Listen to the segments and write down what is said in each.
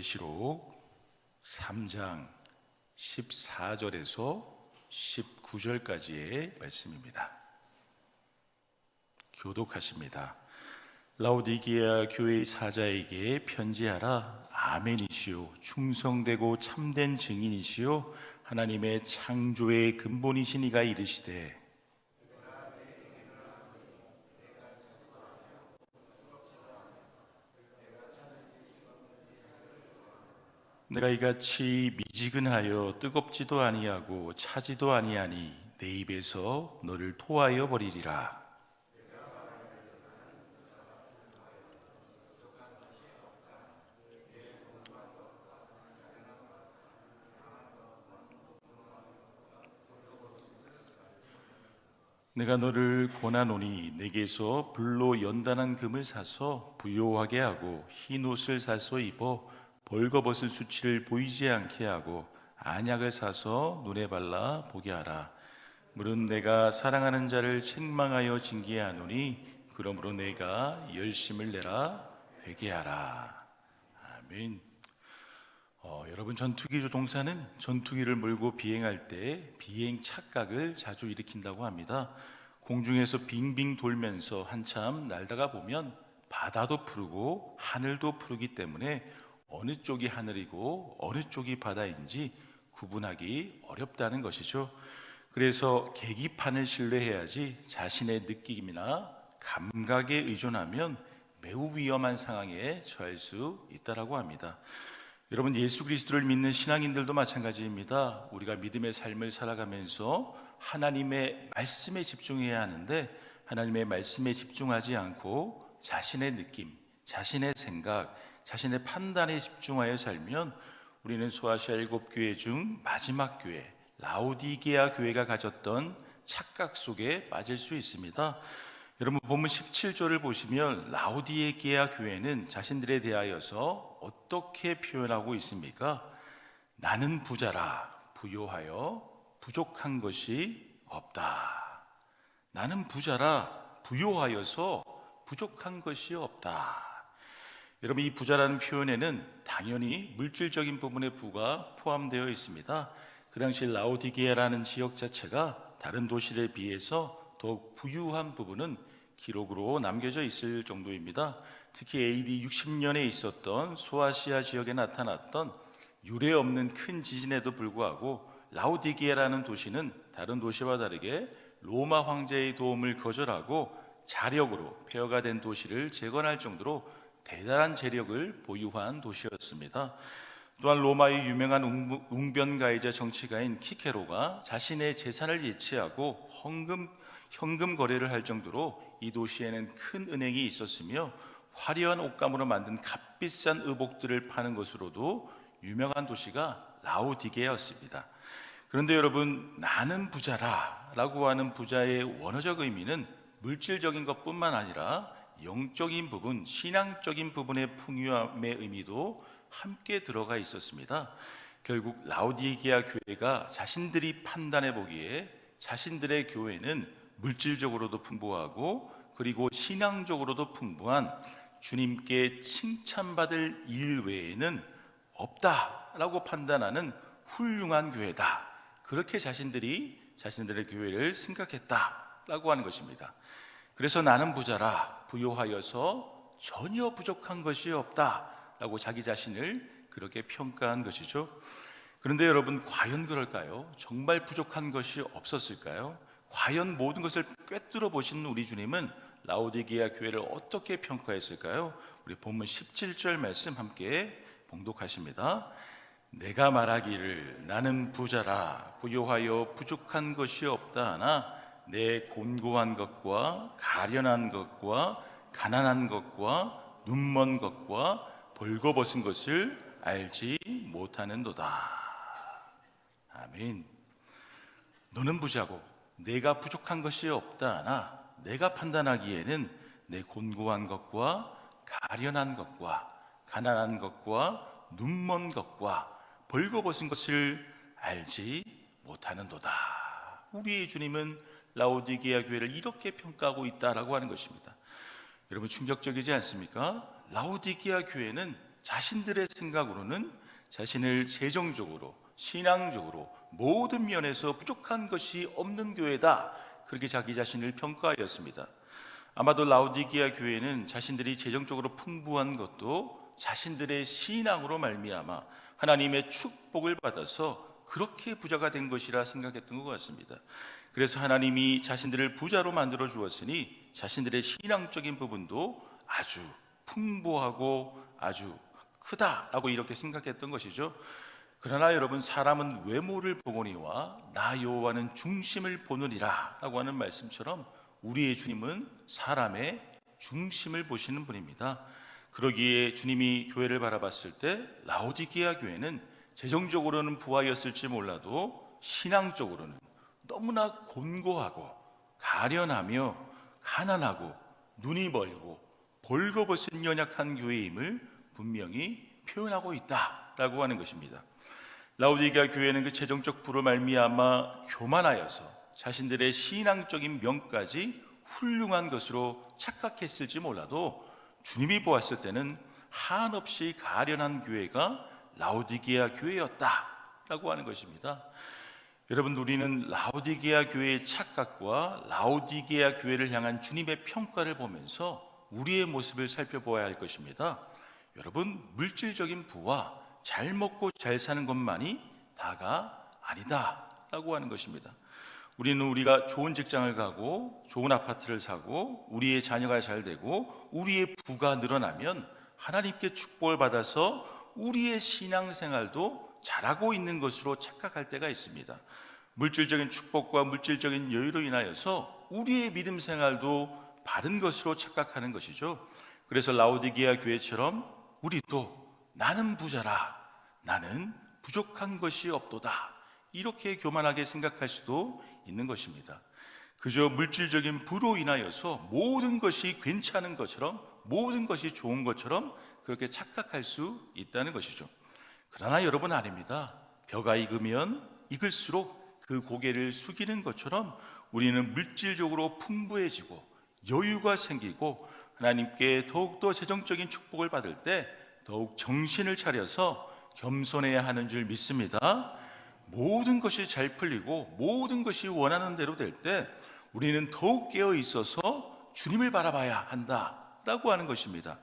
계시록 3장 14절에서 19절까지의 말씀입니다. 교독하십니다. 라오디게아 교회의 사자에게 편지하라. 아멘이시오. 충성되고 참된 증인이시오. 하나님의 창조의 근본이신 이가 이르시되 내가 이같이 미지근하여 뜨겁지도 아니하고 차지도 아니하니 내 입에서 너를 토하여 버리리라. 내가 너를 권하노니 내게서 불로 연단한 금을 사서 부요하게 하고 흰 옷을 사서 입어 벌거벗은 수치를 보이지 않게 하고 안약을 사서 눈에 발라 보게 하라. 물은 내가 사랑하는 자를 책망하여 징계하노니 그러므로 내가 열심을 내라 회개하라. 아멘. 여러분, 전투기 조종사는 전투기를 몰고 비행할 때 비행 착각을 자주 일으킨다고 합니다. 공중에서 빙빙 돌면서 한참 날다가 보면 바다도 푸르고 하늘도 푸르기 때문에 어느 쪽이 하늘이고 어느 쪽이 바다인지 구분하기 어렵다는 것이죠. 그래서 계기판을 신뢰해야지 자신의 느낌이나 감각에 의존하면 매우 위험한 상황에 처할 수 있다고 합니다. 여러분, 예수 그리스도를 믿는 신앙인들도 마찬가지입니다. 우리가 믿음의 삶을 살아가면서 하나님의 말씀에 집중해야 하는데 하나님의 말씀에 집중하지 않고 자신의 느낌, 자신의 생각, 자신의 판단에 집중하여 살면 우리는 소아시아 7교회 중 마지막 교회 라오디게아 교회가 가졌던 착각 속에 빠질 수 있습니다. 여러분, 본문 17절을 보시면 라오디게아 교회는 자신들에 대하여서 어떻게 표현하고 있습니까? 나는 부자라 부요하여 부족한 것이 없다. 나는 부자라 부요하여서 부족한 것이 없다. 여러분, 이 부자라는 표현에는 당연히 물질적인 부분의 부가 포함되어 있습니다. 그 당시 라오디게아라는 지역 자체가 다른 도시에 비해서 더욱 부유한 부분은 기록으로 남겨져 있을 정도입니다. 특히 AD 60년에 있었던 소아시아 지역에 나타났던 유례 없는 큰 지진에도 불구하고 라오디게아라는 도시는 다른 도시와 다르게 로마 황제의 도움을 거절하고 자력으로 폐허가 된 도시를 재건할 정도로 대단한 재력을 보유한 도시였습니다. 또한 로마의 유명한 웅변가이자 정치가인 키케로가 자신의 재산을 예치하고 현금 거래를 할 정도로 이 도시에는 큰 은행이 있었으며 화려한 옷감으로 만든 값비싼 의복들을 파는 것으로도 유명한 도시가 라오디게아였습니다. 그런데 여러분, 나는 부자라 라고 하는 부자의 원어적 의미는 물질적인 것뿐만 아니라 영적인 부분, 신앙적인 부분의 풍요함의 의미도 함께 들어가 있었습니다. 결국 라오디게아 교회가 자신들이 판단해 보기에 자신들의 교회는 물질적으로도 풍부하고 그리고 신앙적으로도 풍부한 주님께 칭찬받을 일 외에는 없다라고 판단하는 훌륭한 교회다. 그렇게 자신들의 교회를 생각했다라고 하는 것입니다. 그래서 나는 부자라 부요하여서 전혀 부족한 것이 없다라고 자기 자신을 그렇게 평가한 것이죠. 그런데 여러분, 과연 그럴까요? 정말 부족한 것이 없었을까요? 과연 모든 것을 꿰뚫어 보시는 우리 주님은 라오디게아 교회를 어떻게 평가했을까요? 우리 본문 17절 말씀 함께 봉독하십니다. 내가 말하기를 나는 부자라 부요하여 부족한 것이 없다 하나 내 곤고한 것과 가련한 것과 가난한 것과 눈먼 것과 벌거벗은 것을 알지 못하는도다. 아멘. 너는 부자고 내가 부족한 것이 없다 하나 내가 판단하기에는 내 곤고한 것과 가련한 것과 가난한 것과 눈먼 것과 벌거벗은 것을 알지 못하는도다. 우리의 주님은 라오디게아 교회를 이렇게 평가하고 있다라고 하는 것입니다. 여러분, 충격적이지 않습니까? 라오디게아 교회는 자신들의 생각으로는 자신을 재정적으로, 신앙적으로 모든 면에서 부족한 것이 없는 교회다, 그렇게 자기 자신을 평가하였습니다. 아마도 라오디게아 교회는 자신들이 재정적으로 풍부한 것도 자신들의 신앙으로 말미암아 하나님의 축복을 받아서 그렇게 부자가 된 것이라 생각했던 것 같습니다. 그래서 하나님이 자신들을 부자로 만들어 주었으니 자신들의 신앙적인 부분도 아주 풍부하고 아주 크다라고 이렇게 생각했던 것이죠. 그러나 여러분, 사람은 외모를 보거니와 나 여호와는 중심을 보느니라 라고 하는 말씀처럼 우리의 주님은 사람의 중심을 보시는 분입니다. 그러기에 주님이 교회를 바라봤을 때 라오디게아 교회는 재정적으로는 부하였을지 몰라도 신앙적으로는 너무나 곤고하고 가련하며 가난하고 눈이 멀고 벌거벗은 연약한 교회임을 분명히 표현하고 있다라고 하는 것입니다. 라오디게아 교회는 그 재정적 부로 말미암아 교만하여서 자신들의 신앙적인 명까지 훌륭한 것으로 착각했을지 몰라도 주님이 보았을 때는 한없이 가련한 교회가 라오디게아 교회였다라고 하는 것입니다. 여러분, 우리는 라오디게아 교회의 착각과 라오디게아 교회를 향한 주님의 평가를 보면서 우리의 모습을 살펴보아야 할 것입니다. 여러분, 물질적인 부와 잘 먹고 잘 사는 것만이 다가 아니다 라고 하는 것입니다. 우리는 우리가 좋은 직장을 가고 좋은 아파트를 사고 우리의 자녀가 잘 되고 우리의 부가 늘어나면 하나님께 축복을 받아서 우리의 신앙생활도 잘하고 있는 것으로 착각할 때가 있습니다. 물질적인 축복과 물질적인 여유로 인하여서 우리의 믿음 생활도 바른 것으로 착각하는 것이죠. 그래서 라오디게아 교회처럼 우리도 나는 부자라, 나는 부족한 것이 없도다, 이렇게 교만하게 생각할 수도 있는 것입니다. 그저 물질적인 부로 인하여서 모든 것이 괜찮은 것처럼, 모든 것이 좋은 것처럼 그렇게 착각할 수 있다는 것이죠. 그러나 여러분, 아닙니다. 벼가 익으면 익을수록 그 고개를 숙이는 것처럼 우리는 물질적으로 풍부해지고 여유가 생기고 하나님께 더욱더 재정적인 축복을 받을 때 더욱 정신을 차려서 겸손해야 하는 줄 믿습니다. 모든 것이 잘 풀리고 모든 것이 원하는 대로 될 때 우리는 더욱 깨어 있어서 주님을 바라봐야 한다라고 하는 것입니다.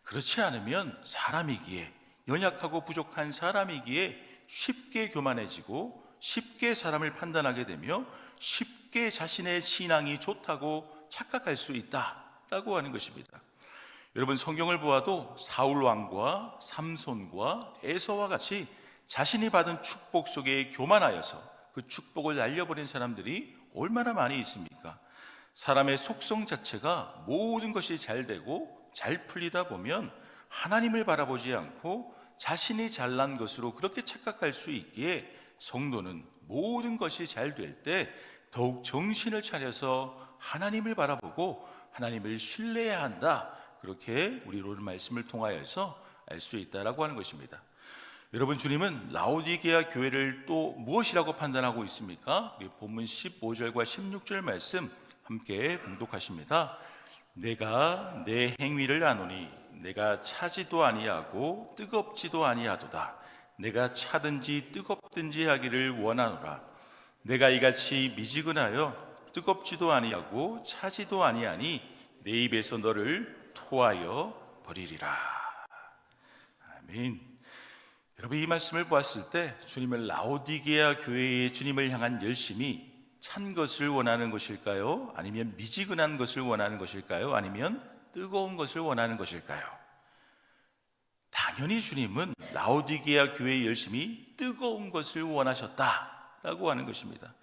그렇지 않으면 사람이기에, 연약하고 부족한 사람이기에 쉽게 교만해지고 쉽게 사람을 판단하게 되며 쉽게 자신의 신앙이 좋다고 착각할 수 있다라고 하는 것입니다. 여러분, 성경을 보아도 사울 왕과 삼손과 에서와 같이 자신이 받은 축복 속에 교만하여서 그 축복을 날려버린 사람들이 얼마나 많이 있습니까? 사람의 속성 자체가 모든 것이 잘 되고 잘 풀리다 보면 하나님을 바라보지 않고 자신이 잘난 것으로 그렇게 착각할 수 있기에 성도는 모든 것이 잘 될 때 더욱 정신을 차려서 하나님을 바라보고 하나님을 신뢰해야 한다, 그렇게 우리 오늘 말씀을 통하여서 알 수 있다라고 하는 것입니다. 여러분, 주님은 라오디게아 교회를 또 무엇이라고 판단하고 있습니까? 우리 본문 15절과 16절 말씀 함께 봉독하십니다. 내가 내 행위를 아노니 내가 차지도 아니하고 뜨겁지도 아니하도다. 내가 차든지 뜨겁든지 하기를 원하노라. 내가 이같이 미지근하여 뜨겁지도 아니하고 차지도 아니하니 내 입에서 너를 토하여 버리리라. 아멘. 여러분, 이 말씀을 보았을 때 주님은 라오디게아 교회의 주님을 향한 열심이 찬 것을 원하는 것일까요? 아니면 미지근한 것을 원하는 것일까요? 아니면 뜨거운 것을 원하는 것일까요? 당연히 주님은 라오디게아 교회의 열심이 뜨거운 것을 원하셨다라고 하는 것입니다.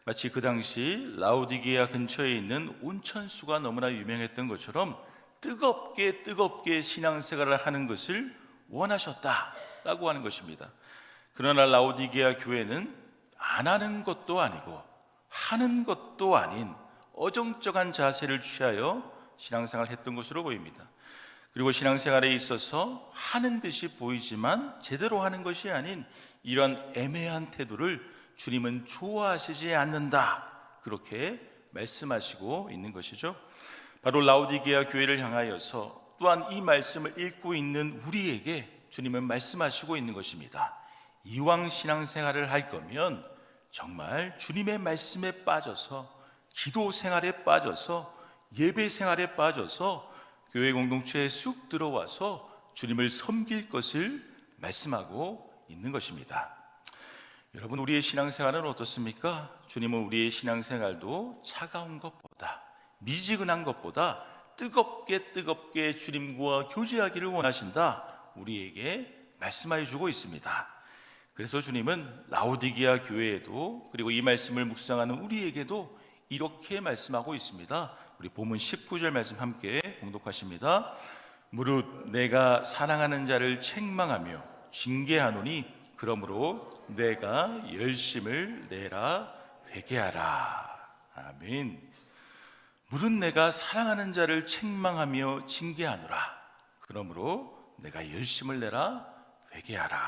마치 그 당시 라오디게아 근처에 있는 온천수가 너무나 유명했던 것처럼 뜨겁게 신앙생활을 하는 것을 원하셨다라고 하는 것입니다. 그러나 라오디게아 교회는 안 하는 것도 아니고 하는 것도 아닌 어정쩡한 자세를 취하여 신앙생활을 했던 것으로 보입니다. 그리고 신앙생활에 있어서 하는 듯이 보이지만 제대로 하는 것이 아닌 이런 애매한 태도를 주님은 좋아하시지 않는다, 그렇게 말씀하시고 있는 것이죠. 바로 라오디게아 교회를 향하여서 또한 이 말씀을 읽고 있는 우리에게 주님은 말씀하시고 있는 것입니다. 이왕 신앙생활을 할 거면 정말 주님의 말씀에 빠져서, 기도 생활에 빠져서, 예배 생활에 빠져서 교회 공동체에 쑥 들어와서 주님을 섬길 것을 말씀하고 있는 것입니다. 여러분, 우리의 신앙생활은 어떻습니까? 주님은 우리의 신앙생활도 차가운 것보다, 미지근한 것보다 뜨겁게 주님과 교제하기를 원하신다, 우리에게 말씀하여 주고 있습니다. 그래서 주님은 라오디게아 교회에도, 그리고 이 말씀을 묵상하는 우리에게도 이렇게 말씀하고 있습니다. 우리 본문 19절 말씀 함께 공독하십니다. 무릇 내가 사랑하는 자를 책망하며 징계하노니 그러므로 내가 열심을 내라 회개하라. 아멘. 무릇 내가 사랑하는 자를 책망하며 징계하노라. 그러므로 내가 열심을 내라 회개하라.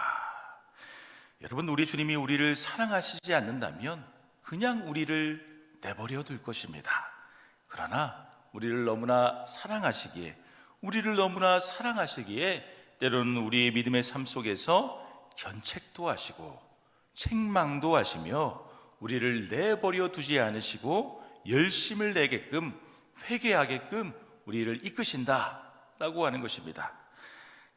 여러분, 우리 주님이 우리를 사랑하시지 않는다면 그냥 우리를 내버려 둘 것입니다. 그러나 우리를 너무나 사랑하시기에, 때로는 우리의 믿음의 삶 속에서 견책도 하시고 책망도 하시며 우리를 내버려 두지 않으시고 열심을 내게끔, 회개하게끔 우리를 이끄신다라고 하는 것입니다.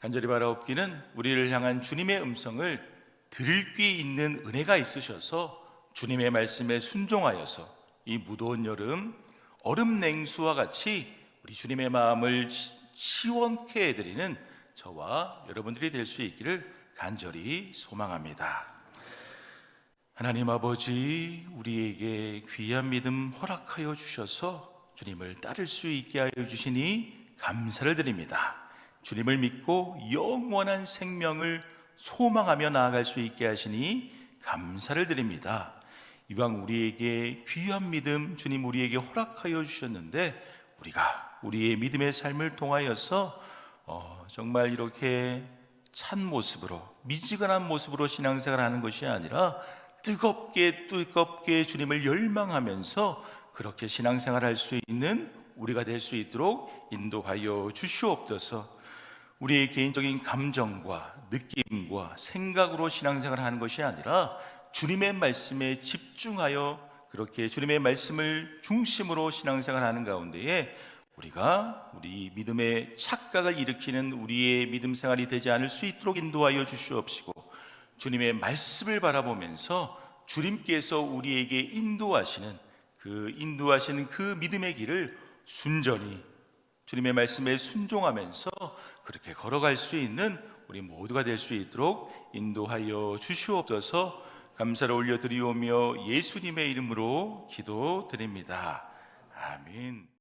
간절히 바라옵기는 우리를 향한 주님의 음성을 들을 귀 있는 은혜가 있으셔서 주님의 말씀에 순종하여서 이 무더운 여름 얼음 냉수와 같이 우리 주님의 마음을 시원케 해드리는 저와 여러분들이 될 수 있기를 간절히 소망합니다. 하나님 아버지, 우리에게 귀한 믿음 허락하여 주셔서 주님을 따를 수 있게 하여 주시니 감사를 드립니다. 주님을 믿고 영원한 생명을 소망하며 나아갈 수 있게 하시니 감사를 드립니다. 이왕 우리에게 귀한 믿음 주님 우리에게 허락하여 주셨는데, 우리가 우리의 믿음의 삶을 통하여서 정말 이렇게 찬 모습으로, 미지근한 모습으로 신앙생활하는 것이 아니라 뜨겁게 주님을 열망하면서 그렇게 신앙생활할 수 있는 우리가 될 수 있도록 인도하여 주시옵소서. 우리의 개인적인 감정과 느낌과 생각으로 신앙생활하는 것이 아니라 주님의 말씀에 집중하여 그렇게 주님의 말씀을 중심으로 신앙생활하는 가운데에 우리가 우리 믿음의 착각을 일으키는 우리의 믿음 생활이 되지 않을 수 있도록 인도하여 주시옵시고, 주님의 말씀을 바라보면서 주님께서 우리에게 인도하시는 그 믿음의 길을 순전히 주님의 말씀에 순종하면서 그렇게 걸어갈 수 있는 우리 모두가 될 수 있도록 인도하여 주시옵소서. 감사를 올려드리오며 예수님의 이름으로 기도드립니다. 아멘.